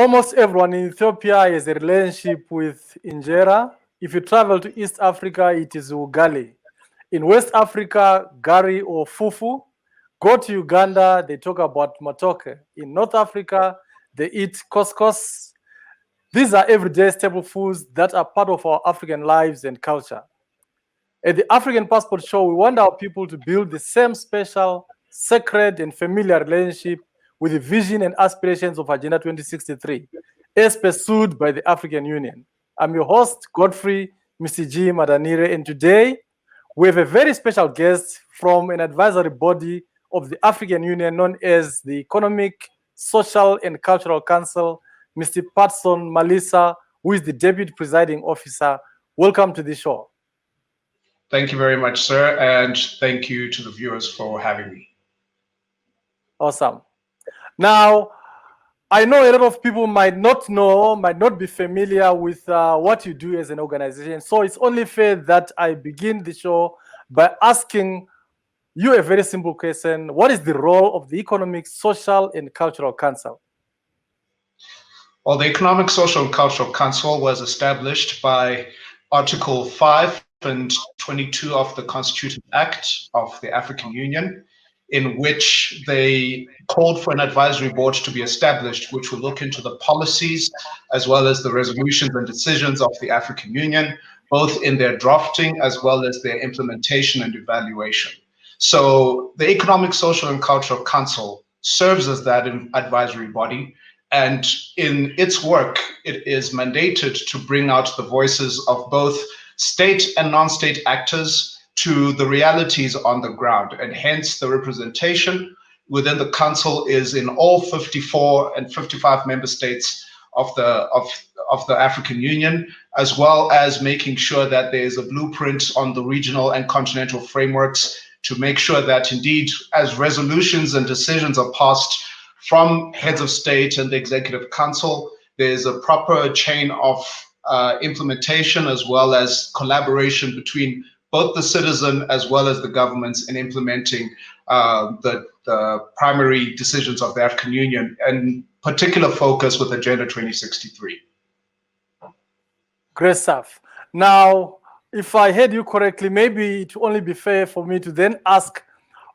almost everyone in Ethiopia has a relationship with injera. If you travel to East Africa, it is ugali. In West Africa, gari or fufu. Go to Uganda, they talk about matoke. In North Africa, they eat couscous. These are everyday staple foods that are part of our African lives and culture. At the African Passport Show, we want our people to build the same special, sacred, and familiar relationship with the vision and aspirations of Agenda 2063, as pursued by the African Union. I'm your host, Godfrey Mr. Madanhire, and today we have a very special guest from an advisory body of the African Union known as the Economic, Social, and Cultural Council, Mr. Patson Malisa, who is the Deputy Presiding Officer. Welcome to the show. Thank you very much, sir, and thank you to the viewers for having me. Awesome. Now, I know a lot of people might not know, might not be familiar with what you do as an organization. So it's only fair that I begin the show by asking you a very simple question. What is the role of the Economic, Social, and Cultural Council? Well, the Economic, Social, and Cultural Council was established by Article 5 and 22 of the Constitutive Act of the African Union, in which they called for an advisory board to be established, which will look into the policies as well as the resolutions and decisions of the African Union, both in their drafting as well as their implementation and evaluation. So the Economic, Social, and Cultural Council serves as that advisory body, and in its work, it is mandated to bring out the voices of both state and non-state actors to the realities on the ground, and hence the representation within the council is in all 54 and 55 member states of the African Union, as well as making sure that there is a blueprint on the regional and continental frameworks to make sure that indeed, as resolutions and decisions are passed from heads of state and the executive council, there is a proper chain of implementation as well as collaboration between both the citizen as well as the governments in implementing the primary decisions of the African Union, and particular focus with Agenda 2063. Great stuff. Now, if I heard you correctly, maybe it will only be fair for me to then ask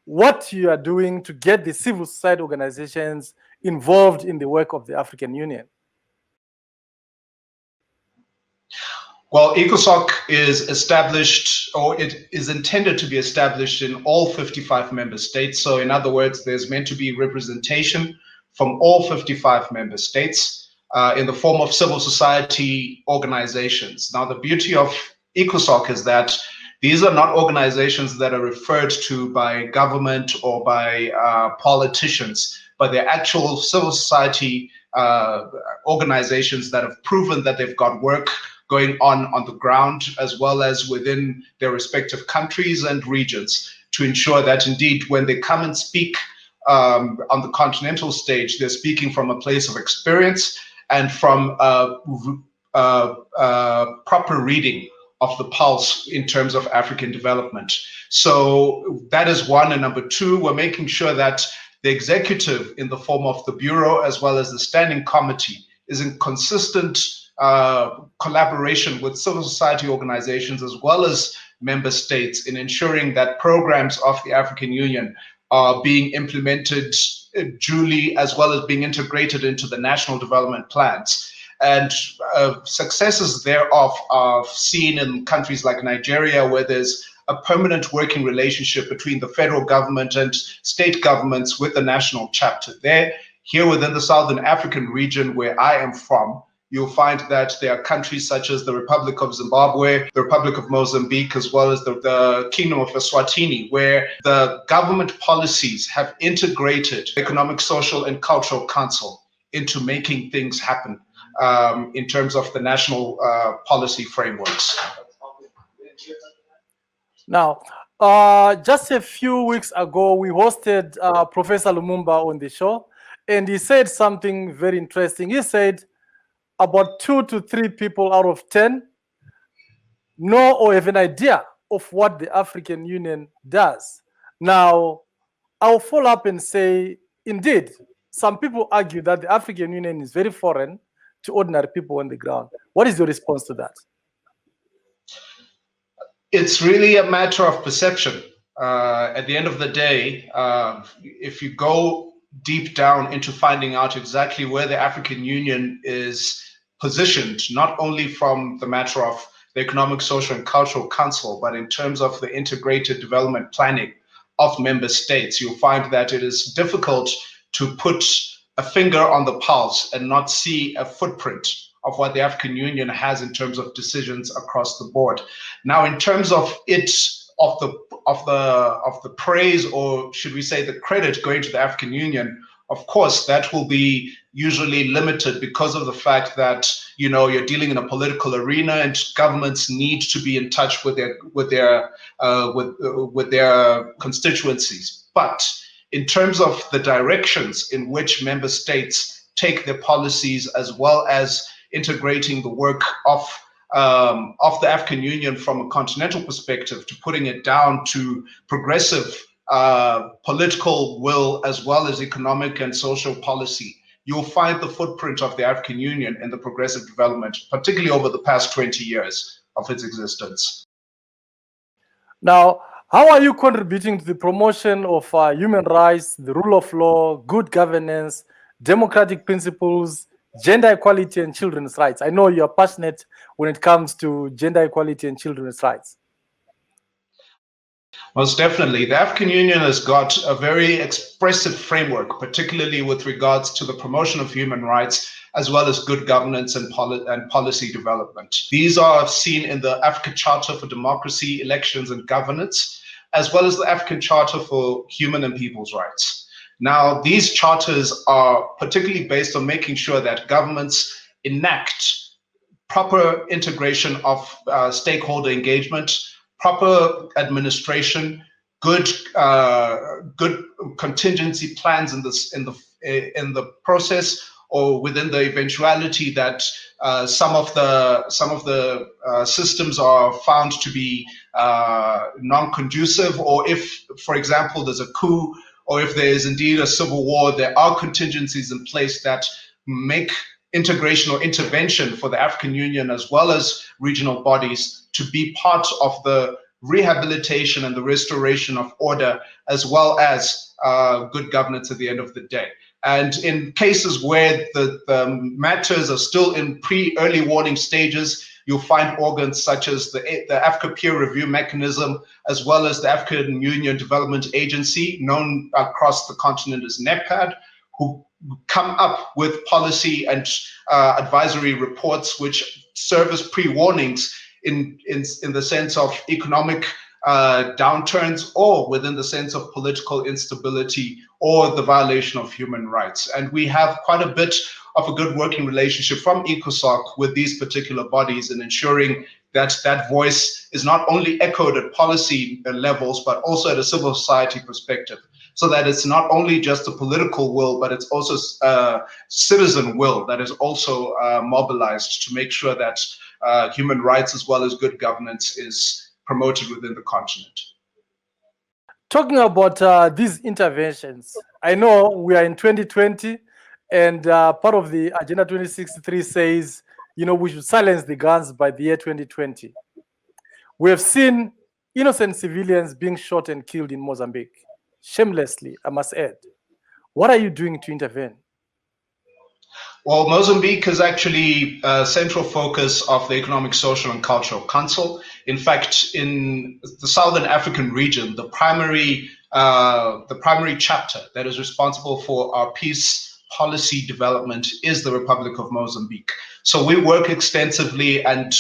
what you are doing to get the civil society organizations involved in the work of the African Union. Well, ECOSOCC is established, or it is intended to be established in all 55 member states. So in other words, there's meant to be representation from all 55 member states in the form of civil society organizations. Now, the beauty of ECOSOCC is that these are not organizations that are referred to by government or by politicians, but they're actual civil society organizations that have proven that they've got work going on the ground, as well as within their respective countries and regions, to ensure that indeed when they come and speak on the continental stage, they're speaking from a place of experience and from proper reading of the pulse in terms of African development. So that is one. And number two, we're making sure that the executive in the form of the Bureau as well as the Standing Committee is in consistent collaboration with civil society organizations as well as member states in ensuring that programs of the African Union are being implemented duly, as well as being integrated into the national development plans. And successes thereof are seen in countries like Nigeria, where there's a permanent working relationship between the federal government and state governments with the national chapter there. Here within the Southern African region, where I am from, you'll find that there are countries such as the Republic of Zimbabwe, the Republic of Mozambique, as well as the Kingdom of Eswatini, where the government policies have integrated Economic, Social, and Cultural Council into making things happen in terms of the national policy frameworks. Now, just a few weeks ago, we hosted Professor Lumumba on the show, and he said something very interesting. He said about 2 to 3 people out of 10 know or have an idea of what the African Union does. Now, I'll follow up and say, indeed, some people argue that the African Union is very foreign to ordinary people on the ground. What is your response to that? It's really a matter of perception. At the end of the day, if you go deep down into finding out exactly where the African Union is positioned, not only from the matter of the Economic, Social, and Cultural Council, but in terms of the integrated development planning of member states, you'll find that it is difficult to put a finger on the pulse and not see a footprint of what the African Union has in terms of decisions across the board. Now, in terms of the praise, or should we say the credit going to the African Union, of course, that will be usually limited because of the fact that, you know, you're dealing in a political arena and governments need to be in touch with their constituencies. But in terms of the directions in which member states take their policies, as well as integrating the work of the African Union from a continental perspective, to putting it down to progressive political will, as well as economic and social policy, you'll find the footprint of the African Union in the progressive development, particularly over the past 20 years of its existence. Now, how are you contributing to the promotion of human rights, the rule of law, good governance, democratic principles, gender equality, and children's rights? I know you're passionate when it comes to gender equality and children's rights. Most definitely. The African Union has got a very expressive framework, particularly with regards to the promotion of human rights, as well as good governance and policy development. These are seen in the African Charter for Democracy, Elections and Governance, as well as the African Charter for Human and People's Rights. Now, these charters are particularly based on making sure that governments enact proper integration of stakeholder engagement, proper administration, good contingency plans in the process, or within the eventuality that some of the systems are found to be non-conducive, or if, for example, there's a coup, or if there is indeed a civil war, there are contingencies in place that make integration or intervention for the African Union, as well as regional bodies, to be part of the rehabilitation and the restoration of order, as well as good governance at the end of the day. And in cases where the matters are still in early warning stages, you'll find organs such as the Africa Peer Review Mechanism, as well as the African Union Development Agency, known across the continent as NEPAD, who come up with policy and advisory reports which serve as pre-warnings in the sense of economic downturns, or within the sense of political instability or the violation of human rights. And we have quite a bit of a good working relationship from ECOSOCC with these particular bodies in ensuring that that voice is not only echoed at policy levels, but also at a civil society perspective, so that it's not only just a political will, but it's also citizen will that is also mobilized to make sure that human rights as well as good governance is promoted within the continent. Talking about these interventions, I know we are in 2020, and part of the Agenda 2063 says, you know, we should silence the guns by the year 2020. We have seen innocent civilians being shot and killed in Mozambique, shamelessly, I must add. What are you doing to intervene? Well, Mozambique is actually a central focus of the Economic, Social and Cultural Council. In fact, in the Southern African region, the primary chapter that is responsible for our peace policy development is the Republic of Mozambique. So we work extensively, and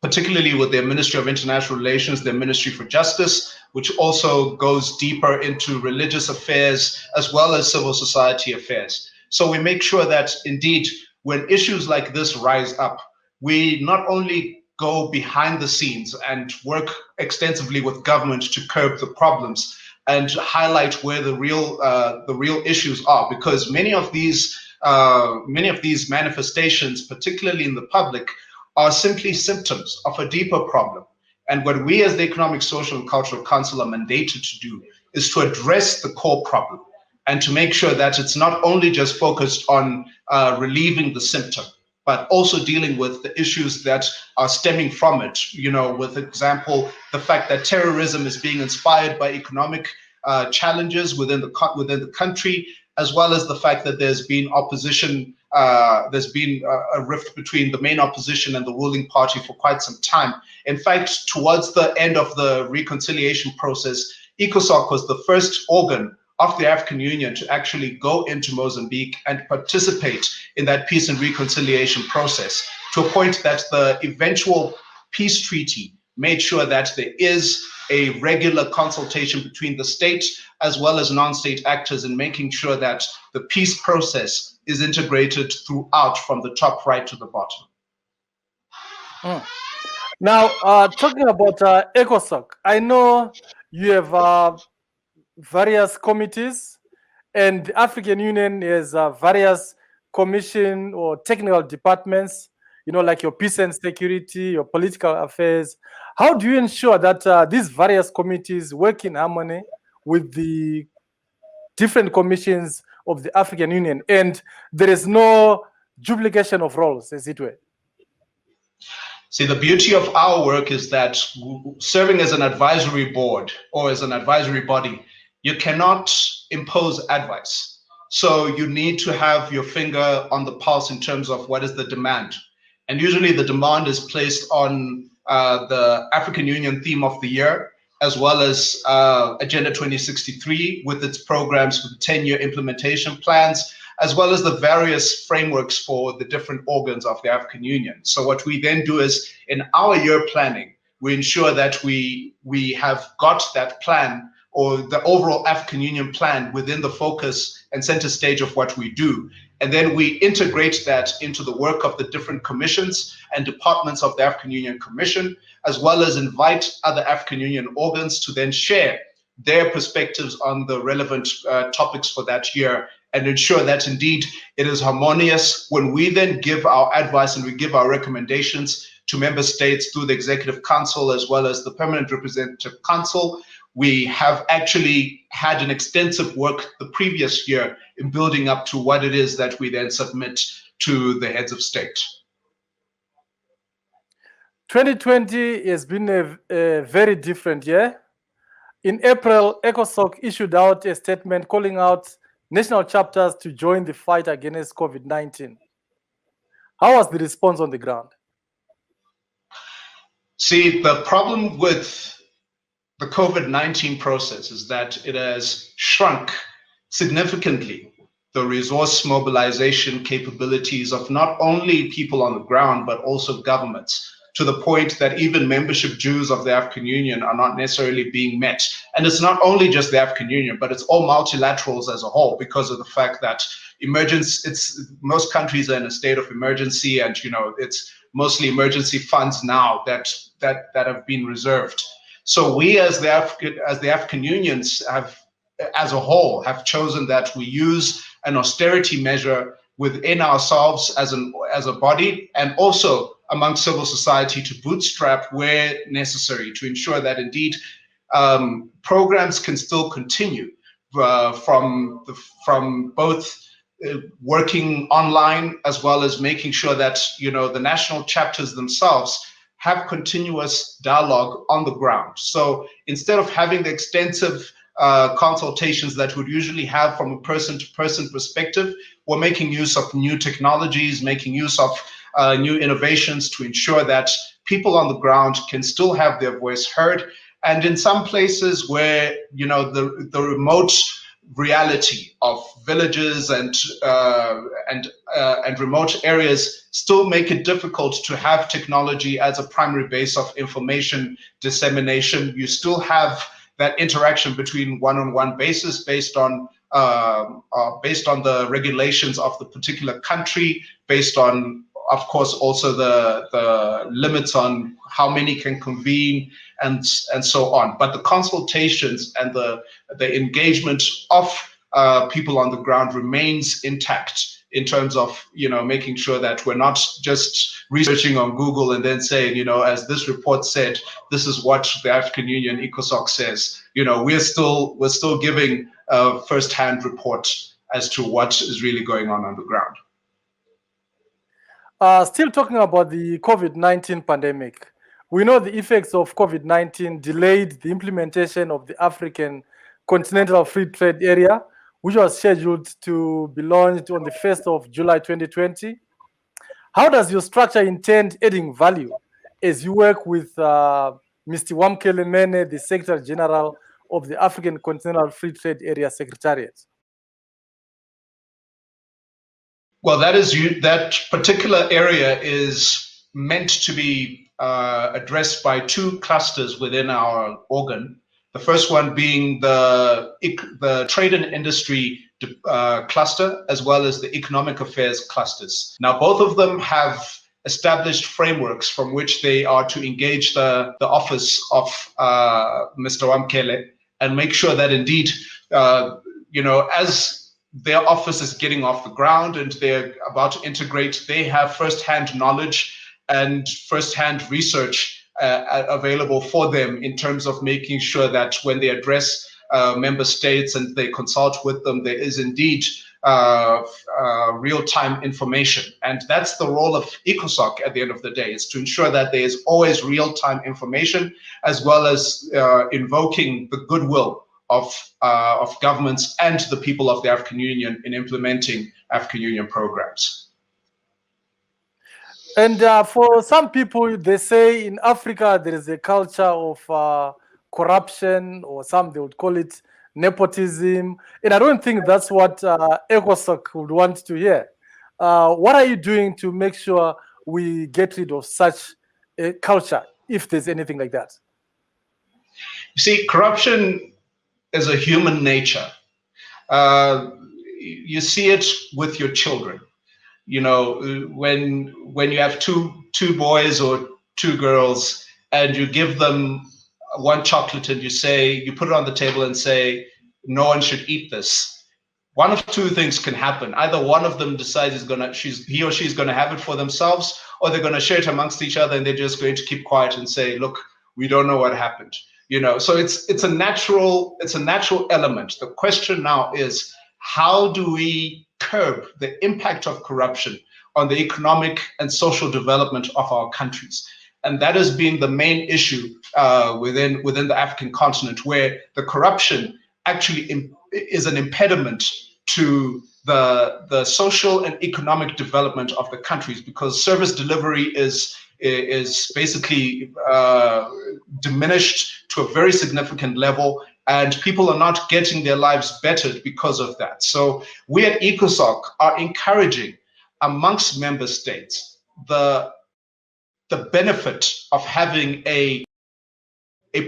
particularly with their Ministry of International Relations, their Ministry for Justice, which also goes deeper into religious affairs as well as civil society affairs. So we make sure that indeed, when issues like this rise up, we not only go behind the scenes and work extensively with government to curb the problems and highlight where the real issues are, because many of these manifestations, particularly in the public, are simply symptoms of a deeper problem. And what we as the Economic, Social and Cultural Council are mandated to do is to address the core problem. and to make sure that it's not only just focused on relieving the symptom, but also dealing with the issues that are stemming from it. You know, with example, the fact that terrorism is being inspired by economic challenges within the country, as well as the fact that there's been opposition, there's been a rift between the main opposition and the ruling party for quite some time. In fact, towards the end of the reconciliation process, ECOSOCC was the first organ of the African Union to actually go into Mozambique and participate in that peace and reconciliation process, to a point that the eventual peace treaty made sure that there is a regular consultation between the state as well as non-state actors in making sure that the peace process is integrated throughout from the top right to the bottom. Now, talking about ECOSOCC, I know you have various committees, and the African Union has various commission or technical departments, you know, like your peace and security, your political affairs. How do you ensure that these various committees work in harmony with the different commissions of the African Union, and there is no duplication of roles, as it were? See, the beauty of our work is that serving as an advisory board or as an advisory body, you cannot impose advice. So you need to have your finger on the pulse in terms of what is the demand. And usually the demand is placed on the African Union theme of the year, as well as Agenda 2063 with its programs with 10-year implementation plans, as well as the various frameworks for the different organs of the African Union. So what we then do is, in our year planning, we ensure that we have got that plan, or the overall African Union plan, within the focus and center stage of what we do. And then we integrate that into the work of the different commissions and departments of the African Union Commission, as well as invite other African Union organs to then share their perspectives on the relevant topics for that year, and ensure that indeed it is harmonious when we then give our advice and we give our recommendations to member states through the Executive Council as well as the Permanent Representative Council. We have actually had an extensive work the previous year in building up to what it is that we then submit to the heads of state. 2020 has been a very different year. In April, ECOSOCC issued out a statement calling out national chapters to join the fight against COVID-19. How was the response on the ground? See, the problem with the COVID-19 process is that it has shrunk significantly the resource mobilization capabilities of not only people on the ground, but also governments, to the point that even membership dues of the African Union are not necessarily being met. And it's not only just the African Union, but it's all multilaterals as a whole, because of the fact that most countries are in a state of emergency, and it's mostly emergency funds now that have been reserved. So we as the African Unions have, as a whole, have chosen that we use an austerity measure within ourselves as a body, and also among civil society, to bootstrap where necessary, to ensure that indeed programs can still continue from both working online, as well as making sure that the national chapters themselves have continuous dialogue on the ground. So instead of having the extensive consultations that would usually have from a person-to-person perspective, we're making use of new technologies, making use of new innovations to ensure that people on the ground can still have their voice heard. And in some places where the remote reality of villages and remote areas still make it difficult to have technology as a primary base of information dissemination, you still have that interaction between one-on-one basis based on the regulations of the particular country, based on, of course, also the limits on how many can convene and so on. But the consultations and the engagement of people on the ground remains intact. in terms of, making sure that we're not just researching on Google and then saying, as this report said, this is what the African Union ECOSOCC says. We're still giving a first-hand report as to what is really going on the ground. Still talking about the COVID-19 pandemic, we know the effects of COVID-19 delayed the implementation of the African Continental Free Trade Area, which was scheduled to be launched on the 1st of July 2020. How does your structure intend adding value as you work with Mr. Wamkele Mene, the Secretary General of the African Continental Free Trade Area Secretariat? Well, that particular area is meant to be addressed by two clusters within our organ. The first one being the trade and industry cluster, as well as the economic affairs clusters. Now, both of them have established frameworks from which they are to engage the office of Mr. Wamkele and make sure that indeed, as their office is getting off the ground and they're about to integrate, they have first-hand knowledge and first-hand research available for them in terms of making sure that when they address member states and they consult with them, there is indeed real-time information. And that's the role of ECOSOCC at the end of the day, is to ensure that there is always real-time information, as well as invoking the goodwill of governments and the people of the African Union in implementing African Union programs. And for some people, they say in Africa there is a culture of corruption, or some they would call it nepotism. And I don't think that's what ECOSOCC would want to hear. What are you doing to make sure we get rid of such a culture, if there's anything like that? You see, corruption is a human nature. You see it with your children. When you have two boys or two girls and you give them one chocolate and you put it on the table and say, no one should eat this, one of two things can happen. Either one of them decides he or she's going to have it for themselves, or they're going to share it amongst each other and they're just going to keep quiet and say, look, we don't know what happened. So it's a natural element. The question now is, how do we curb the impact of corruption on the economic and social development of our countries? And that has been the main issue within the African continent, where the corruption actually is an impediment to the social and economic development of the countries, because service delivery is basically diminished to a very significant level, and people are not getting their lives bettered because of that. So we at ECOSOCC are encouraging amongst member states the benefit of having a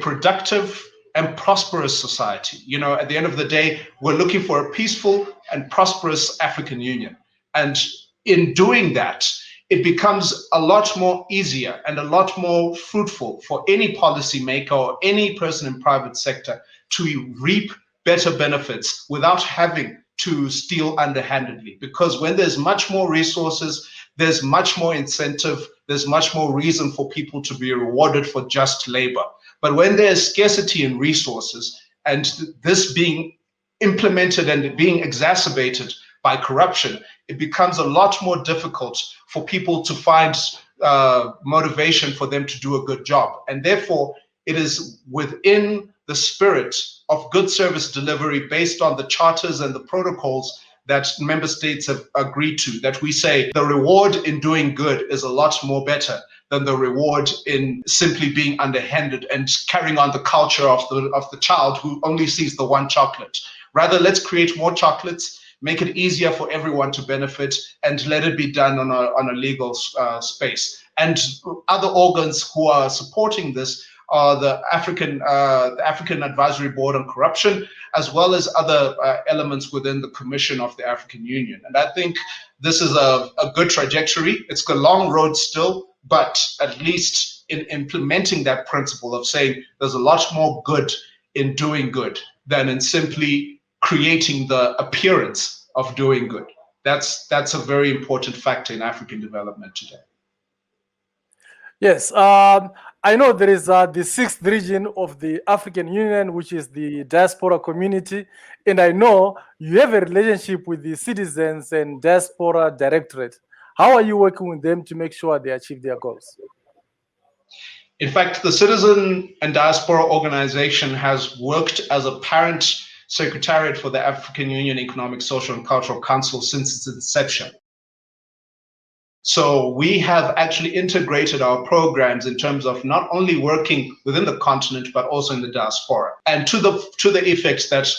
productive and prosperous society. At the end of the day, we're looking for a peaceful and prosperous African Union. And in doing that, it becomes a lot more easier and a lot more fruitful for any policymaker or any person in private sector to reap better benefits without having to steal underhandedly. Because when there's much more resources, there's much more incentive, there's much more reason for people to be rewarded for just labor. But when there's scarcity in resources, and this being implemented and being exacerbated by corruption, it becomes a lot more difficult for people to find motivation for them to do a good job. And therefore, it is within the spirit of good service delivery based on the charters and the protocols that member states have agreed to, that we say the reward in doing good is a lot more better than the reward in simply being underhanded and carrying on the culture of the child who only sees the one chocolate. Rather, let's create more chocolates, make it easier for everyone to benefit, and let it be done on a legal space. And other organs who are supporting this are the African Advisory Board on Corruption, as well as other elements within the Commission of the African Union. And I think this is a good trajectory. It's a long road still, but at least in implementing that principle of saying there's a lot more good in doing good than in simply creating the appearance of doing good. That's a very important factor in African development today. Yes, I know there is the sixth region of the African Union, which is the diaspora community, and I know you have a relationship with the Citizens and Diaspora Directorate. How are you working with them to make sure they achieve their goals? In fact, the Citizen and Diaspora Organization has worked as a parent secretariat for the African Union Economic, Social, and Cultural Council since its inception. So we have actually integrated our programs in terms of not only working within the continent, but also in the diaspora. And to the effect that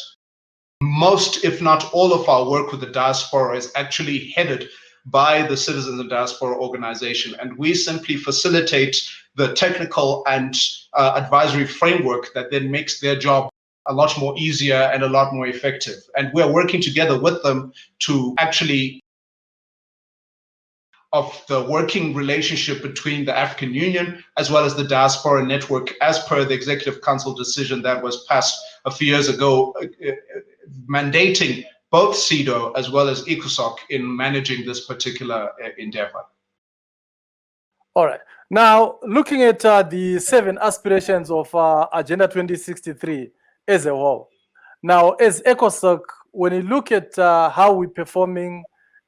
most, if not all of our work with the diaspora is actually headed by the Citizens and Diaspora Organization. And we simply facilitate the technical and advisory framework that then makes their job a lot more easier and a lot more effective. And we're working together with them to actually of the working relationship between the African Union as well as the diaspora network, as per the Executive Council decision that was passed a few years ago, mandating both CEDAW as well as ECOSOCC in managing this particular endeavor. All right. Now, looking at the 7 aspirations of Agenda 2063 as a whole. Now, as ECOSOCC, when you look at how we're performing,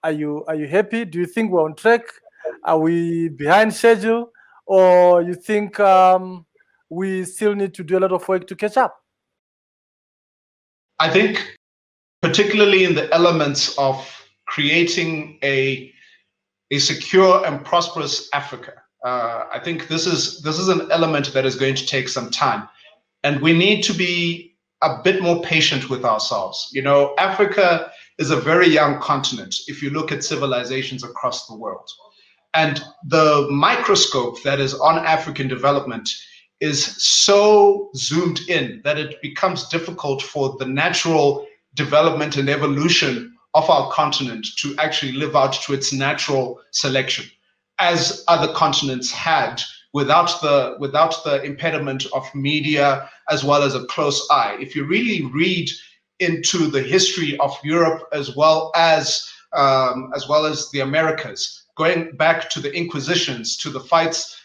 are you happy? Do you think we're on track? Are we behind schedule? Or you think we still need to do a lot of work to catch up? I think particularly in the elements of creating a secure and prosperous Africa, I think this is an element that is going to take some time. And we need to be a bit more patient with ourselves. You know, Africa is a very young continent if you look at civilizations across the world. And the microscope that is on African development is so zoomed in that it becomes difficult for the natural development and evolution of our continent to actually live out to its natural selection, as other continents had without the impediment of media as well as a close eye. If you really read into the history of Europe as well as the Americas, going back to the Inquisitions, to the fights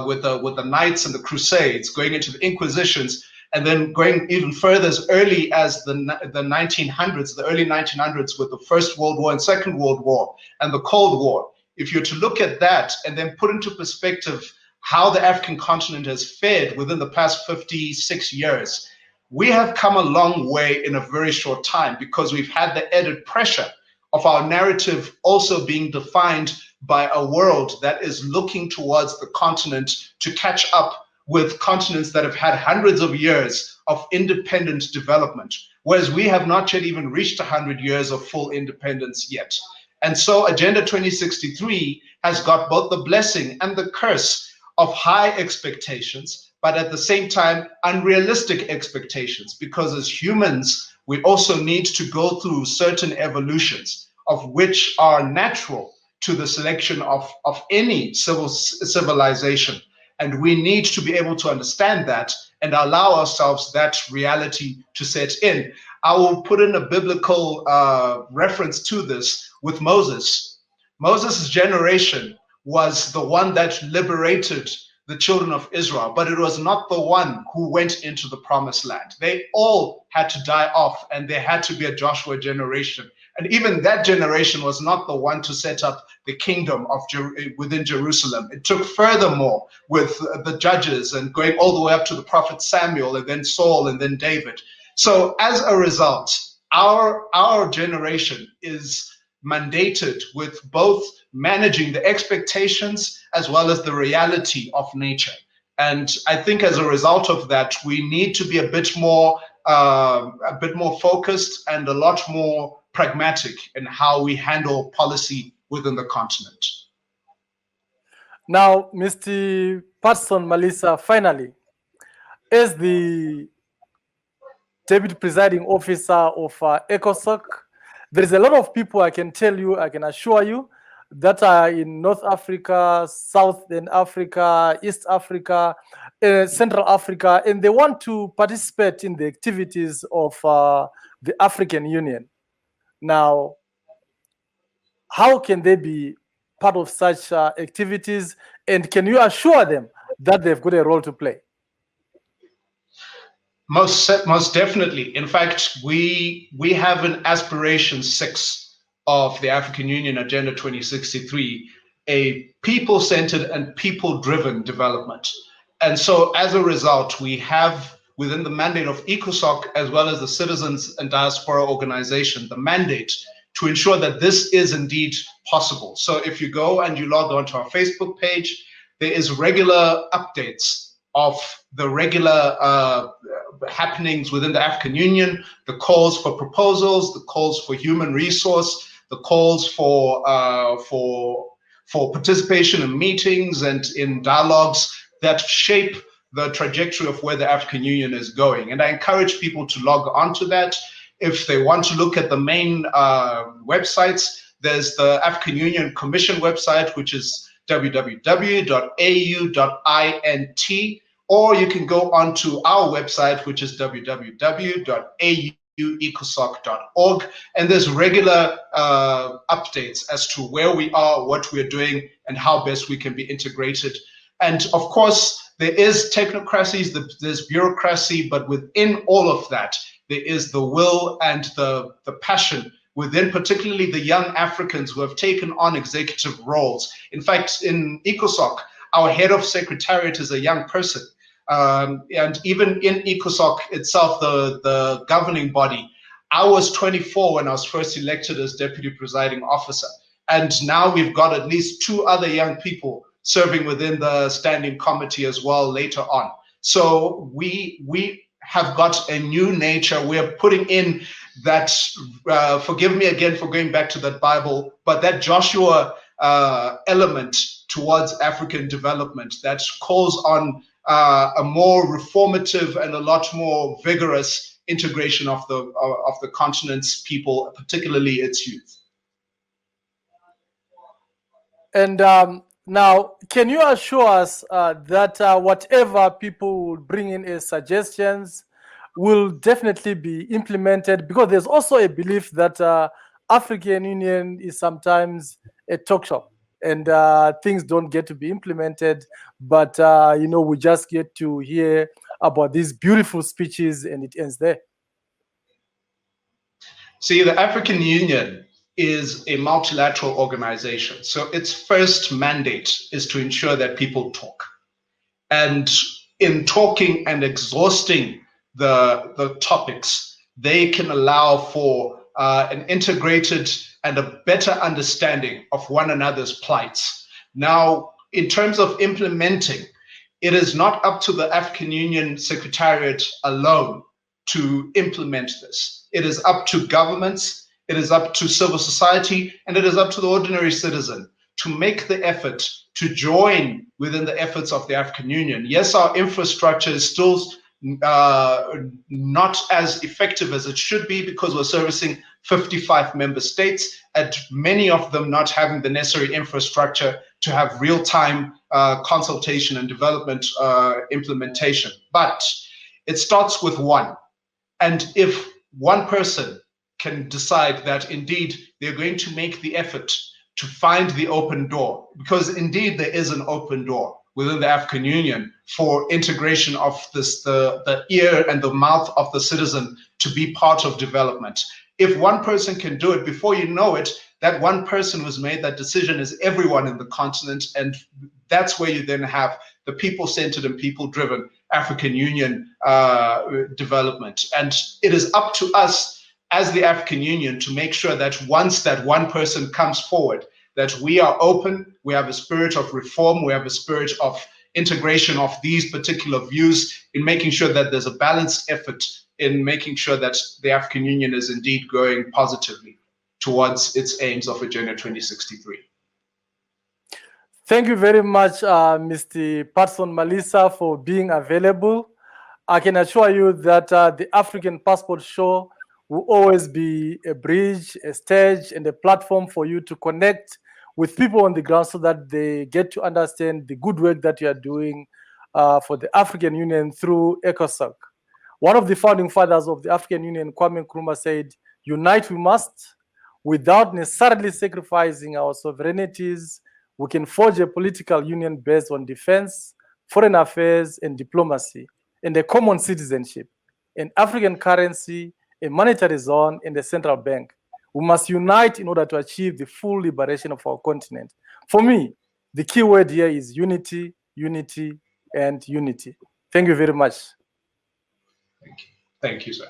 with the Knights and the Crusades, going into the Inquisitions, and then going even further as early as the 1900s, the early 1900s, with the First World War and Second World War and the Cold War. If you're to look at that and then put into perspective how the African continent has fared within the past 56 years, we have come a long way in a very short time, because we've had the added pressure of our narrative also being defined by a world that is looking towards the continent to catch up with continents that have had hundreds of years of independent development, whereas we have not yet even reached 100 years of full independence yet. And so Agenda 2063 has got both the blessing and the curse of high expectations, but at the same time, unrealistic expectations, because as humans, we also need to go through certain evolutions, of which are natural to the selection of any civilization. And we need to be able to understand that and allow ourselves that reality to set in. I will put in a biblical reference to this with Moses. Moses' generation was the one that liberated the children of Israel, but it was not the one who went into the promised land. They all had to die off, and there had to be a Joshua generation. And even that generation was not the one to set up the kingdom of within Jerusalem. It took furthermore with the judges and going all the way up to the prophet Samuel, and then Saul, and then David. So as a result, our generation is mandated with both managing the expectations as well as the reality of nature. And I think as a result of that, we need to be a bit more focused and a lot more pragmatic in how we handle policy within the continent. Now, Mr. Patson Malisa, finally, as the Deputy Presiding Officer of ECOSOCC, there is a lot of people, I can tell you, I can assure you, that are in North Africa, Southern Africa, East Africa, Central Africa, and they want to participate in the activities of the African Union. Now, how can they be part of such activities, and can you assure them that they've got a role to play? Most definitely. In fact, we have an Aspirations 6 of the African Union Agenda 2063, a people-centered and people-driven development. And so as a result, we have within the mandate of ECOSOCC, as well as the Citizens and Diaspora Organization, the mandate to ensure that this is indeed possible. So if you go and you log on to our Facebook page, there is regular updates of the regular happenings within the African Union, the calls for proposals, the calls for human resource, the calls for participation in meetings and in dialogues that shape the trajectory of where the African Union is going. And I encourage people to log on to that. If they want to look at the main websites, there's the African Union Commission website, which is www.au.int, or you can go onto our website, which is www.auecosoc.org, and there's regular updates as to where we are, what we're doing, and how best we can be integrated. And of course, there is technocracies, there's bureaucracy, but within all of that, there is the will and the passion within particularly the young Africans who have taken on executive roles. In fact, in ECOSOCC, our head of secretariat is a young person. And even in ECOSOCC itself, the governing body, I was 24 when I was first elected as Deputy Presiding Officer. And now we've got at least 2 other young people serving within the standing committee as well later on. So we have got a new nature. We're putting in that, forgive me again for going back to that Bible, but that Joshua element towards African development that calls on a more reformative and a lot more vigorous integration of the continent's people, particularly its youth. And now, can you assure us that whatever people will bring in as suggestions will definitely be implemented? Because there's also a belief that African Union is sometimes a talk shop, and things don't get to be implemented, but you know, we just get to hear about these beautiful speeches and it ends there. See, the African Union is a multilateral organization. So its first mandate is to ensure that people talk. And in talking and exhausting the topics, they can allow for an integrated and a better understanding of one another's plights. Now, in terms of implementing, it is not up to the African Union Secretariat alone to implement this. It is up to governments, it is up to civil society, and it is up to the ordinary citizen to make the effort to join within the efforts of the African Union. Yes, our infrastructure is still not as effective as it should be because we're servicing 55 member states, and many of them not having the necessary infrastructure to have real-time consultation and development implementation. But it starts with one. And if one person can decide that indeed they're going to make the effort to find the open door, because indeed there is an open door within the African Union for integration of this, the ear and the mouth of the citizen to be part of development. If one person can do it, before you know it, that one person who's made that decision is everyone in the continent, and that's where you then have the people-centered and people-driven African Union development. And it is up to us as the African Union to make sure that once that one person comes forward, that we are open, we have a spirit of reform, we have a spirit of integration of these particular views in making sure that there's a balanced effort in making sure that the African Union is indeed growing positively towards its aims of Agenda 2063. Thank you very much, Mr. Patson Malisa, for being available. I can assure you that the African Passport Show will always be a bridge, a stage, and a platform for you to connect with people on the ground so that they get to understand the good work that you are doing for the African Union through ECOSOCC. One of the founding fathers of the African Union, Kwame Nkrumah, said, "Unite we must, without necessarily sacrificing our sovereignties. We can forge a political union based on defense, foreign affairs, and diplomacy, and a common citizenship, an African currency, a monetary zone, and a central bank. We must unite in order to achieve the full liberation of our continent. For me, the key word here is unity, unity, and unity. Thank you very much. Thank you, sir.